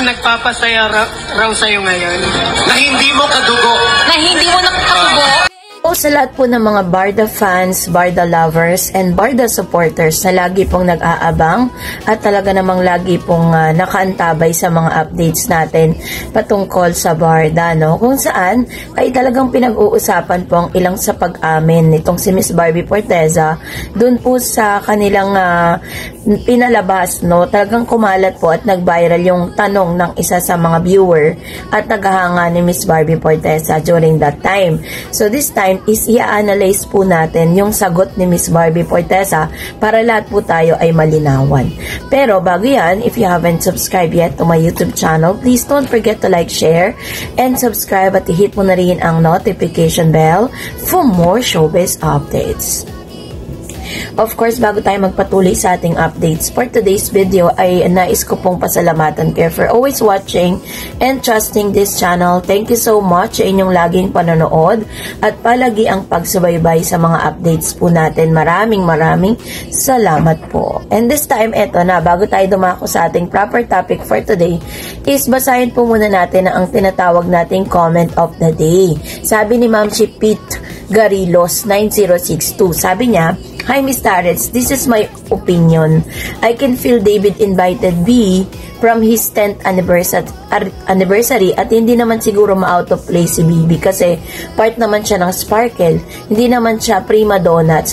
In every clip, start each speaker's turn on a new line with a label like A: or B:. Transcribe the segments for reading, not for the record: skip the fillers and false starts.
A: nagpapasaya raw sa'yo ngayon?
B: Na hindi mo kadugo.
C: Na hindi mo nakatubo.
D: O sa lahat po ng mga Barda fans, Barda lovers, and Barda supporters na lagi pong nag-aabang at talaga namang lagi pong nakaantabay sa mga updates natin patungkol sa Barda, no? Kung saan ay talagang pinag-uusapan po ang ilang sa pag-amin nitong si Miss Barbie Forteza dun po sa kanilang pinalabas, no? Talagang kumalat po at nag-viral yung tanong ng isa sa mga viewer at naghahanga ni Miss Barbie Forteza during that time. So this time is i-analyze po natin yung sagot ni Miss Barbie Forteza para lahat po tayo ay malinawan. Pero bago yan, if you haven't subscribed yet to my YouTube channel, please don't forget to like, share, and subscribe at i-hit mo na rin ang notification bell for more showbiz updates. Of course, bago tayo magpatuloy sa ating updates, for today's video ay nais ko pong pasalamatan kayo for always watching and trusting this channel. Thank you so much sa inyong laging panonood at palagi ang pagsubaybay sa mga updates po natin. Maraming salamat po. And this time, eto na, bago tayo dumako sa ating proper topic for today, is basahin po muna natin ang tinatawag nating comment of the day. Sabi ni Ma'am Pete Garilos 9062, sabi niya, "Hi Miss Tarets, this is my opinion. I can feel David invited B from his 10th anniversary at hindi naman siguro ma-out of place si BB kasi part naman siya ng Sparkle. Hindi naman siya prima donna at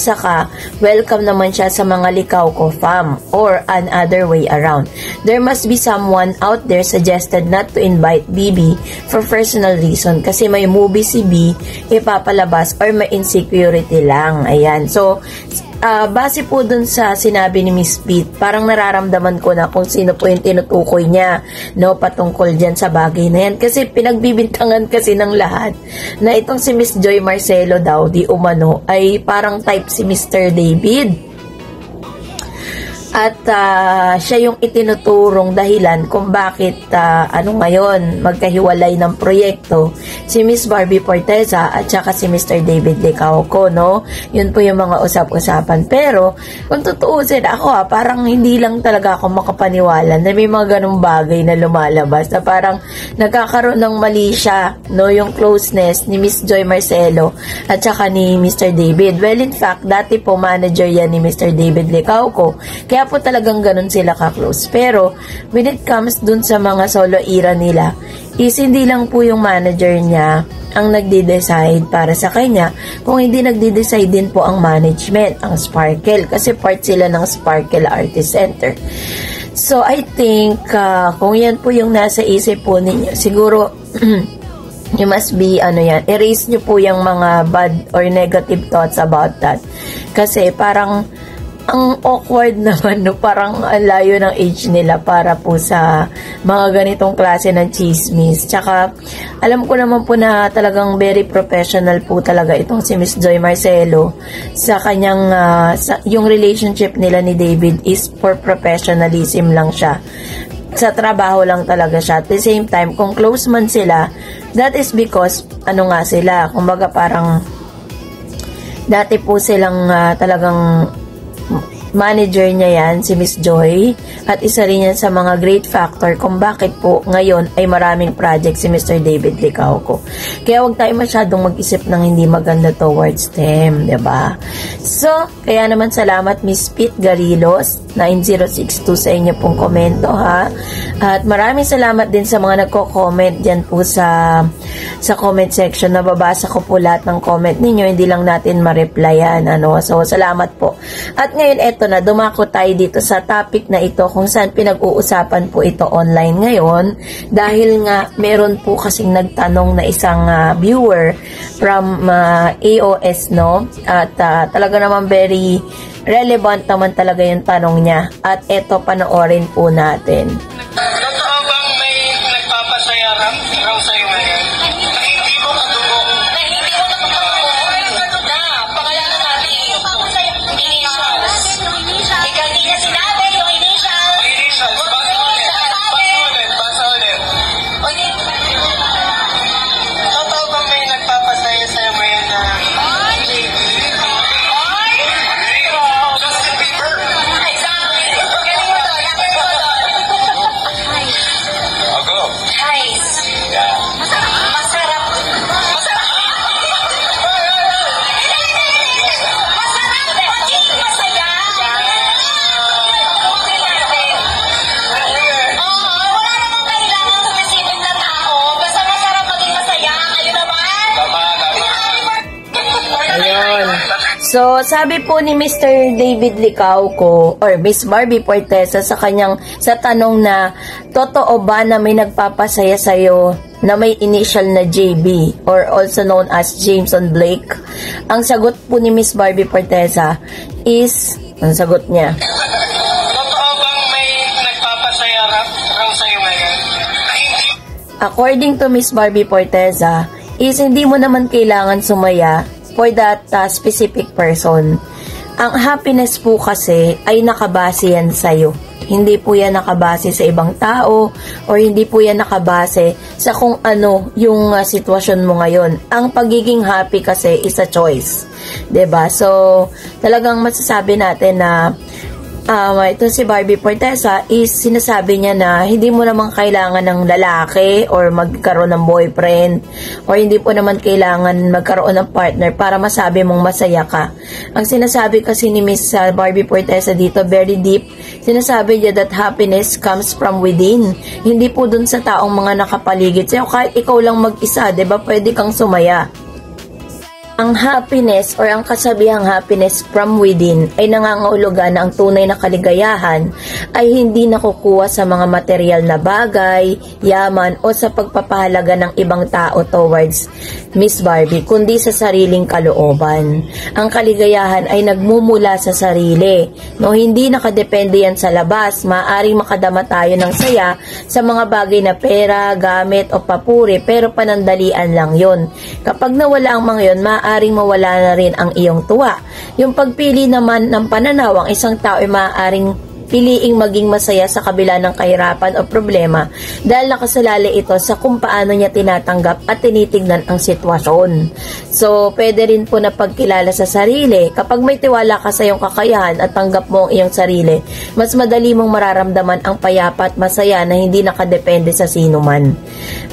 D: saka welcome naman siya sa mga likaw ko fam or another way around. There must be someone out there suggested not to invite BB for personal reason kasi may movie si B ipapalabas or may insecurity lang." Ayan. So, base po dun sa sinabi ni Miss Pete, parang nararamdaman ko na kung sino po yung tinutukoy niya, no, patungkol dyan sa bagay na yan. Kasi pinagbibintangan kasi ng lahat na itong si Miss Joy Marcelo daw, di umano, ay parang type si Mr. David. At siya yung itinuturong dahilan kung bakit ngayon magkahiwalay ng proyekto si Miss Barbie Forteza at saka si Mr. David Licauco, no? Yun po yung mga usap-usapan. Pero kung tutuusin ako, parang hindi lang talaga ako makapaniwala na may mga ganung bagay na lumalabas na parang nagkakaroon ng mali siya, no? Yung closeness ni Miss Joy Marcelo at saka ni Mr. David. Well, in fact, dati po manager yan ni Mr. David Licauco. Kaya po talagang ganun sila ka-close. Pero, when it comes dun sa mga solo era nila, is hindi lang po yung manager niya ang nagde-decide para sa kanya, kung hindi nagde-decide din po ang management, ang Sparkle, kasi part sila ng Sparkle Artist Center. So, I think, kung yan po yung nasa isip po ninyo, siguro, you must be, erase nyo po yung mga bad or negative thoughts about that. Kasi parang, ang awkward naman, no? Parang layo ng age nila para po sa mga ganitong klase ng chismis. Tsaka, alam ko naman po na talagang very professional po talaga itong si Miss Joy Marcelo sa kanyang, yung relationship nila ni David is for professionalism lang siya. Sa trabaho lang talaga siya. At the same time, kung close man sila, that is because, sila, kumbaga parang, dati po silang talagang manager niya yan, si Miss Joy, at isa rin yan sa mga great factor kung bakit po ngayon ay maraming project si Mr. David Licauco. Kaya wag tayo masyadong mag-isip ng hindi maganda towards them, diba? So, kaya naman salamat Miss Pete Garilos 9062 sa inyo pong komento, ha? At maraming salamat din sa mga nagko-comment dyan po sa comment section. Nababasa ko po lahat ng comment ninyo, hindi lang natin ma-replyan, So, salamat po. At ngayon, eto na, dumako tayo dito sa topic na ito kung saan pinag-uusapan po ito online ngayon dahil nga meron po kasing nagtanong na isang viewer from AOS, no? At talaga naman very relevant naman talaga yung tanong niya. At eto, panoorin po natin.
A: Totoo bang may nagpapasaya raw sa'yo ngayon? Na hindi mo kadugo?
C: Na hindi mo nakatubo. Na, pangalanan natin yung initials. Ikaw hindi niya sinabi yung initials.
A: Initials, basa ulit. Totoo bang may nagpapasaya sa'yo ngayon na
C: Justin Bieber. Exactly. Galing mo to.
D: So, sabi po ni Mr. David Licauco or Miss Barbie Portesa sa tanong na totoo ba na may nagpapasaya sa'yo na may initial na JB or also known as Jameson Blake? Ang sagot po ni Miss Barbie Portesa is, ang sagot niya,
A: Totoo bang may nagpapasaya raw sa'yo ngayon?
D: according to Miss Barbie Portesa, is hindi mo naman kailangan sumaya for that specific person. Ang happiness po kasi ay nakabase yan sa'yo. Hindi po yan nakabase sa ibang tao or hindi po yan nakabase sa kung ano yung sitwasyon mo ngayon. Ang pagiging happy kasi is a choice. 'Di ba? So, talagang masasabi natin na ito si Barbie Portesa is sinasabi niya na hindi mo naman kailangan ng lalaki or magkaroon ng boyfriend or hindi po naman kailangan magkaroon ng partner para masabi mong masaya ka. Ang sinasabi kasi ni Miss Barbie Portesa dito, very deep, sinasabi niya that happiness comes from within. Hindi po dun sa taong mga nakapaligid sa'yo. Kahit ikaw lang mag-isa, diba, pwede kang sumaya. Ang happiness or ang kasabihang happiness from within ay nangangahulugan na ang tunay na kaligayahan ay hindi nakukuha sa mga material na bagay, yaman o sa pagpapahalaga ng ibang tao towards Miss Barbie, kundi sa sariling kalooban. Ang kaligayahan ay nagmumula sa sarili. No, hindi nakadepende yan sa labas. Maaaring makadama tayo ng saya sa mga bagay na pera, gamit o papuri, pero panandalian lang yon. Kapag nawala ang mga yon, maaaring mawala na rin ang iyong tuwa. Yung pagpili naman ng pananaw, ang isang tao ay maaaring piliing maging masaya sa kabila ng kahirapan o problema dahil nakasalalay ito sa kung paano niya tinatanggap at tinitignan ang sitwasyon. So, pwede rin po na pagkilala sa sarili. Kapag may tiwala ka sa iyong kakayahan at tanggap mo ang iyong sarili, mas madali mong mararamdaman ang payapa at masaya na hindi nakadepende sa sino man.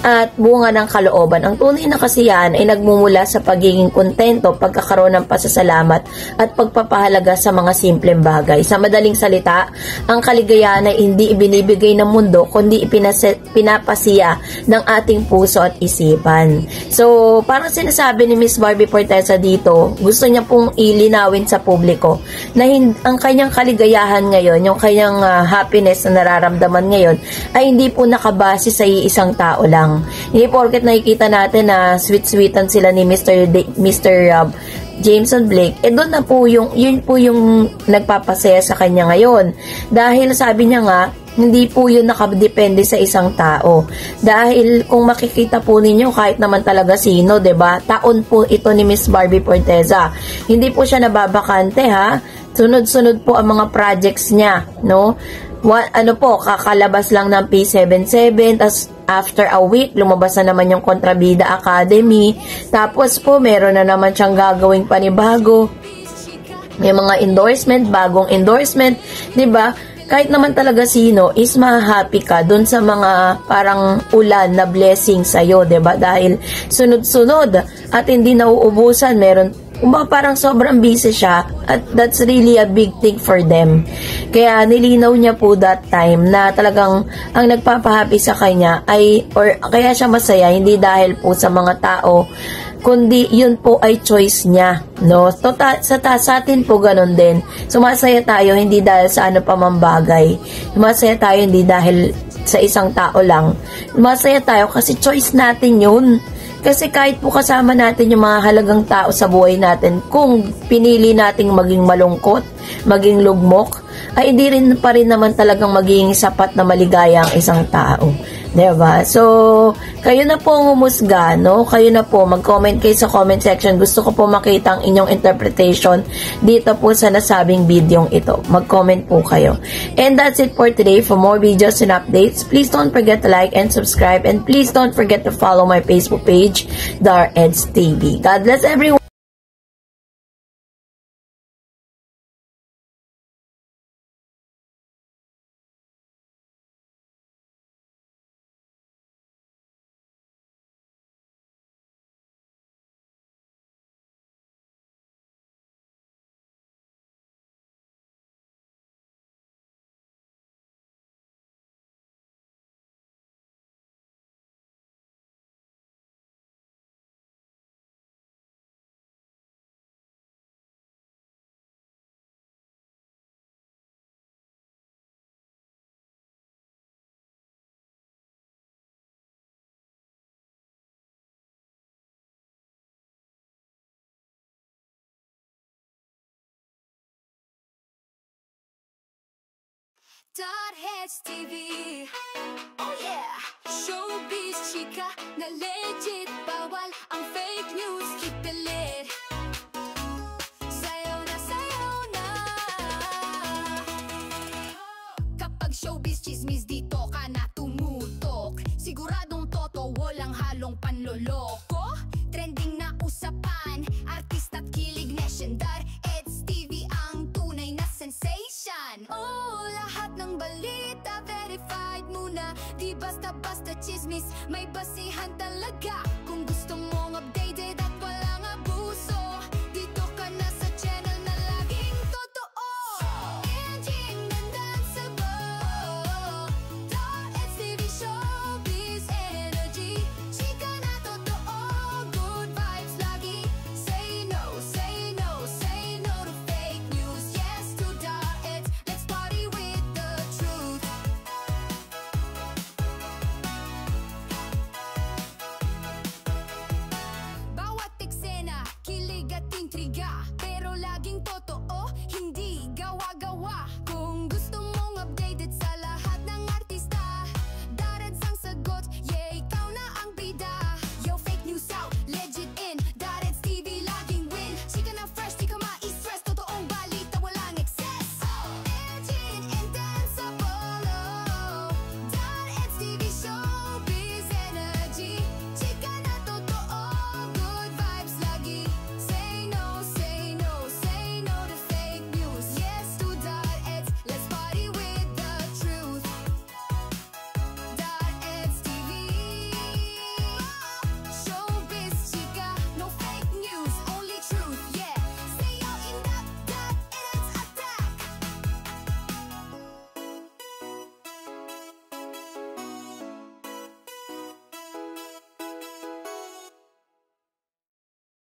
D: At bunga ng kalooban, ang tunay na kasiyahan ay nagmumula sa pagiging kontento, pagkakaroon ng pasasalamat at pagpapahalaga sa mga simpleng bagay. Sa madaling salita, ang kaligayahan ay hindi ibinibigay ng mundo kundi pinapasiya ng ating puso at isipan. So, parang sinasabi ni Miss Barbie Portesa dito, gusto niya pong ilinawin sa publiko na ang kanyang kaligayahan ngayon, yung kanyang happiness na nararamdaman ngayon ay hindi po nakabase sa isang tao lang. Hindi porket nakikita natin na sweet-sweetan sila ni Mr. Jameson Blake, doon na po yun po yung nagpapasaya sa kanya ngayon. Dahil sabi niya nga, hindi po yun nakadepende sa isang tao. Dahil kung makikita po ninyo, kahit naman talaga sino, 'di ba? Taon po ito ni Miss Barbie Portesa. Hindi po siya nababakante, ha? Sunod-sunod po ang mga projects niya, no? Kakalabas lang ng P77, tas after a week, lumabas na naman yung Kontrabida Academy. Tapos po, meron na naman siyang gagawing panibago. May mga endorsement, bagong endorsement, 'di ba? Kahit naman talaga sino, is ma-happy ka dun sa mga parang ulan na blessing sa'yo, 'di ba? Dahil sunod-sunod at hindi nauubusan, meron parang sobrang busy siya at that's really a big thing for them. Kaya nilinaw niya po that time na talagang ang nagpapahappy sa kanya ay, or kaya siya masaya, hindi dahil po sa mga tao, kundi yun po ay choice niya, no? Sa atin po ganun din. Sumasaya tayo hindi dahil sa ano pa man bagay. Sumasaya tayo hindi dahil sa isang tao lang. Sumasaya tayo kasi choice natin yun. Kasi kahit po kasama natin yung mga halagang tao sa buhay natin, kung pinili nating maging malungkot, maging lugmok, ay hindi rin pa rin naman talagang magiging sapat na maligaya ang isang tao. Diba? So, kayo na po ang humusga, no? Kayo na po, mag-comment kayo sa comment section. Gusto ko po makita ang inyong interpretation dito po sa nasabing videong ito. Mag-comment po kayo. And that's it for today. For more videos and updates, please don't forget to like and subscribe. And please don't forget to follow my Facebook page, Dar Eds TV. God bless everyone.
E: Hits TV. Oh yeah! Showbiz chika na legit. Bawal ang fake news. Keep it lit. Sayaw na kapag showbiz chismis, dito ka na tumutok. Siguradong toto, walang halong panloloko. Trending na usapan, artista at kilig nesyendar. It's TV ang tunay na sensation. Oh, lahat ng balita verified muna. Di basta-basta chismis, may basihan talaga. Kung gusto mong updated at walang abuso,